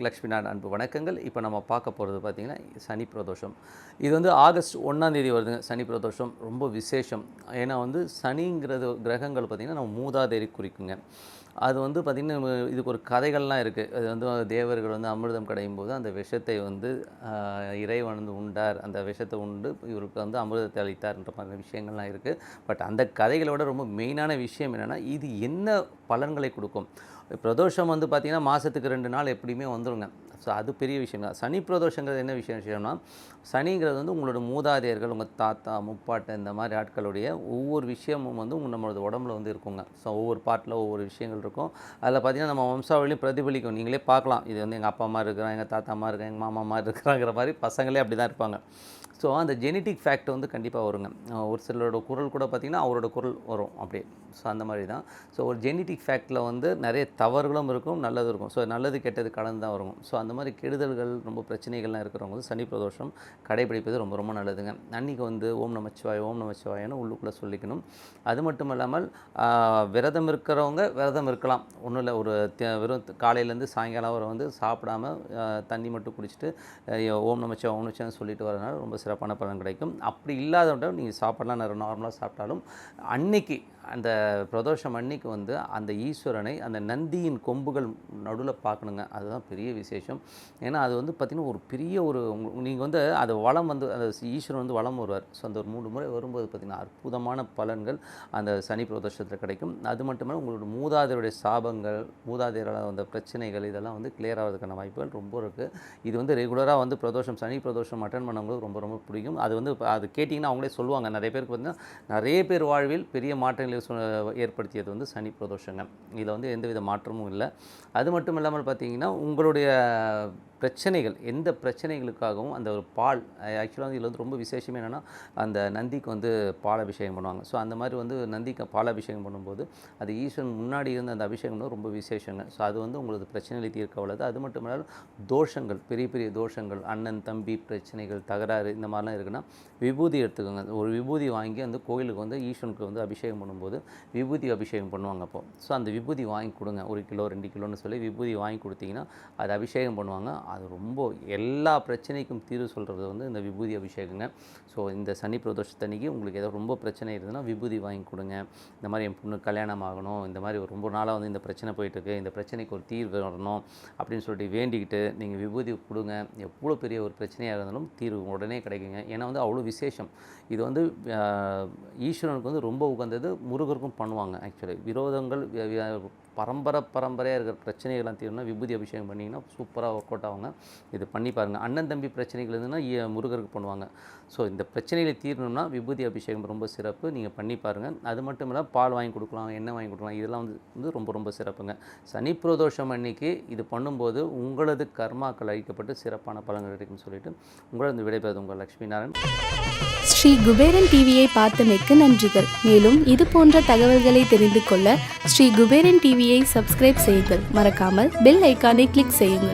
லக்ஷ்மி நாராயணன் அன்பு வணக்கங்கள். இப்போ நம்ம பார்க்க போகிறது பார்த்திங்கன்னா சனி பிரதோஷம். இது வந்து ஆகஸ்ட் 1 வருதுங்க. சனி பிரதோஷம் ரொம்ப விசேஷம். ஏன்னா வந்து சனிங்கிறது கிரகங்கள் பார்த்திங்கன்னா நம்ம மூதாதையரை குறிக்குங்க. அது வந்து பார்த்திங்கன்னா இதுக்கு ஒரு கதைகள்லாம் இருக்குது. அது வந்து தேவர்கள் வந்து அமிர்தம் கடையும் போது அந்த விஷத்தை வந்து இறைவன் வந்து உண்டார், அந்த விஷத்தை உண்டு இவருக்கு வந்து அமிர்தத்தை அளித்தார்ன்ற மாதிரி விஷயங்கள்லாம் இருக்குது. பட் அந்த கதைகளோட ரொம்ப மெயினான விஷயம் என்னென்னா, இது என்ன பலன்களை கொடுக்கும். பிரதோஷம் வந்து பார்த்திங்கன்னா மாதத்துக்கு 2 நாள் எப்படியுமே வந்துடுங்க. ஸோ அது பெரிய விஷயம் தான். சனி பிரதோஷங்கிறது என்ன விஷயம்னா, சனிங்கிறது வந்து உங்களோட மூதாதையர்கள், உங்கள் தாத்தா முப்பாட்டை இந்த மாதிரி ஆட்களுடைய ஒவ்வொரு விஷயமும் வந்து நம்மளோட உடம்புல வந்து இருக்குங்க. ஸோ ஒவ்வொரு பாட்டில் ஒவ்வொரு விஷயங்கள் இருக்கும். அதில் பார்த்திங்கன்னா நம்ம வம்சாவளியும் பிரதிபலிக்கும். நீங்களே பார்க்கலாம், இது வந்து எங்கள் அப்பா அம்மா இருக்கிறாங்க, எங்கள் தாத்தா அம்மா இருக்காங்க, எங்கள் மாமா அம்மா இருக்கிறாங்கிற மாதிரி பசங்களே அப்படி தான் இருப்பாங்க. ஸோ அந்த ஜெனட்டிக் ஃபேக்ட் வந்து கண்டிப்பாக வருங்க. ஒரு சிலரோட குரல் கூட பார்த்திங்கன்னா அவரோட குரல் வரும் அப்படியே. ஸோ அந்த மாதிரி தான். ஸோ ஒரு ஜெனட்டிக் ஃபேக்டில் வந்து நிறைய தவறுகளும் இருக்கும், நல்லதும் இருக்கும். ஸோ நல்லது கெட்டது கலந்து தான் வரும். ஸோ அந்த மாதிரி கெடுதல்கள் ரொம்ப பிரச்சனைகள்லாம் இருக்கிறவங்க வந்து சனி பிரதோஷம் கடைபிடிப்பது ரொம்ப ரொம்ப நல்லதுங்க. அன்றைக்கி வந்து ஓம் நமச்சிவாயன்னு உள்ளுக்குள்ளே சொல்லிக்கணும். அது மட்டும் இல்லாமல் விரதம் இருக்கிறவங்க விரதம் இருக்கலாம். ஒன்றும் இல்லை, ஒரு வெறும் காலையிலேருந்து சாயங்காலம் வரை வந்து சாப்பிடாமல் தண்ணி மட்டும் குடிச்சிட்டு ஓம் நமச்சிவாயன்னு சொல்லிட்டு வரதுனால ரொம்ப சிறப்பான பலன் கிடைக்கும். அப்படி இல்லாதவங்க நீங்கள் சாப்பாடெலாம் நார்மலாக சாப்பிட்டாலும் அன்னைக்கு அந்த பிரதோஷம் அன்னைக்கு வந்து அந்த ஈஸ்வரனை அந்த நந்தியின் கொம்புகள் நடுவில் பார்க்கணுங்க. அதுதான் பெரிய விசேஷம். ஏன்னா அது வந்து பார்த்திங்கன்னா ஒரு பெரிய ஒரு நீங்கள் வந்து அது வளம் வந்து அந்த ஈஸ்வரன் வந்து வளம் வருவார். ஸோ அந்த ஒரு 3 முறை வரும்போது பார்த்திங்கன்னா அற்புதமான பலன்கள் அந்த சனி பிரதோஷத்தில் கிடைக்கும். அது மட்டுமல்ல உங்களோட மூதாதையருடைய சாபங்கள், மூதாதையரால் அந்த பிரச்சனைகள் இதெல்லாம் வந்து கிளியர் ஆகிறதுக்கான வாய்ப்புகள் ரொம்ப இருக்குது. இது வந்து ரெகுலராக வந்து பிரதோஷம் சனி பிரதோஷம் அட்டன் பண்ணவங்களுக்கு ரொம்ப ரொம்ப பிடிக்கும். அது வந்து அது கேட்டிங்கன்னா அவங்களே சொல்லுவாங்க. நிறைய பேருக்கு பார்த்திங்கன்னா நிறைய பேர் வாழ்வில் பெரிய மாற்றங்களை ஏற்படுத்தியது வந்து சனி பிரதோஷங்க. இதில் வந்து எந்தவித மாற்றமும் இல்லை. அது மட்டும் இல்லாமல் பார்த்திங்கன்னா உங்களுடைய பிரச்சனைகள் எந்த பிரச்சனைகளுக்காகவும் அந்த ஒரு பால் ஆக்சுவலாக இதில் வந்து ரொம்ப விசேஷமே என்னென்னா அந்த நந்திக்கு வந்து பால் அபிஷேகம் பண்ணுவாங்க. ஸோ அந்த மாதிரி வந்து நந்திக்கு பால் அபிஷேகம் பண்ணும்போது அது ஈஸ்வரன் முன்னாடி இருந்த அந்த அபிஷேகம் வந்து ரொம்ப விசேஷங்க. ஸோ அது வந்து உங்களுக்கு பிரச்சனைகளை தீர்க்க உள்ளது. அது மட்டும் இல்லாமல் தோஷங்கள், பெரிய பெரிய தோஷங்கள், அண்ணன் தம்பி பிரச்சனைகள், தகராறு இந்த மாதிரிலாம் இருக்குன்னா விபூதி எடுத்துக்கோங்க. ஒரு விபூதி வாங்கி அந்த கோயிலுக்கு வந்து ஈஸ்வரனுக்கு வந்து அபிஷேகம் பண்ணும்போது விபூதி அபிஷேகம் பண்ணுவாங்க. அப்போது ஸோ அந்த விபூதி வாங்கி கொடுங்க. 1 கிலோ 2 கிலோன்னு சொல்லி விபூதி வாங்கி கொடுத்தீங்கன்னா அது அபிஷேகம் பண்ணுவாங்க. அது ரொம்ப எல்லா பிரச்சனைக்கும் தீர்வு சொல்கிறது வந்து இந்த விபூதி அபிஷேகங்க. ஸோ இந்த சனி பிரதோஷத்தன்னைக்கு உங்களுக்கு ஏதோ ரொம்ப பிரச்சனை இருந்ததுன்னா விபூதி வாங்கி கொடுங்க. இந்த மாதிரி என் பொண்ணு கல்யாணம் ஆகணும், இந்த மாதிரி ரொம்ப நாளாக வந்து இந்த பிரச்சனை போயிட்டுருக்கு, இந்த பிரச்சனைக்கு ஒரு தீர்வு வரணும் அப்படின்னு சொல்லிட்டு வேண்டிக்கிட்டு நீங்கள் விபூதி கொடுங்க. எவ்வளோ பெரிய ஒரு பிரச்சனையாக இருந்தாலும் தீர்வு உடனே கிடைக்குங்க. ஏன்னா வந்து அவ்வளோ விசேஷம். இது வந்து ஈஸ்வரனுக்கு வந்து ரொம்ப உகந்தது. முருகருக்கும் பண்ணுவாங்க. ஆக்சுவலி விரோதங்கள் பரம்பரையாக இருக்கிற பிரச்சனைகள்லாம் தீரணும்னா விபூதி அபிஷேகம் பண்ணிங்கன்னா சூப்பராக ஒர்க் அவுட் ஆகுங்க. இது பண்ணி பாருங்கள். அண்ணன் தம்பி பிரச்சனைகள் இருந்ததுன்னா முருகருக்கு பண்ணுவாங்க. ஸோ இந்த பிரச்சனைகளை தீரணும்னா விபூதி அபிஷேகம் ரொம்ப சிறப்பு. நீங்கள் பண்ணி பாருங்கள். அது மட்டும் இல்லை, பால் வாங்கி கொடுக்கலாம், எண்ணெய் வாங்கி கொடுக்கலாம், இதெல்லாம் வந்து ரொம்ப ரொம்ப சிறப்புங்க. சனி பிரதோஷம் அன்னைக்கு இது பண்ணும்போது உங்களது கர்மாக்கள் அழிக்கப்பட்டு சிறப்பான பலன்கள் கிடைக்கும்னு சொல்லிட்டு உங்களது விடைபெறுவது உங்கள் லக்ஷ்மி நாராயணன். ஸ்ரீ குபேரன் டிவியை பார்த்தமைக்கு நன்றிகள். மேலும் இது போன்ற தகவல்களை தெரிந்து கொள்ள ஸ்ரீ குபேரன் டிவியை சப்ஸ்கிரைப் செய்யுங்கள். மறக்காமல் பெல் ஐக்கானை கிளிக் செய்யுங்கள்.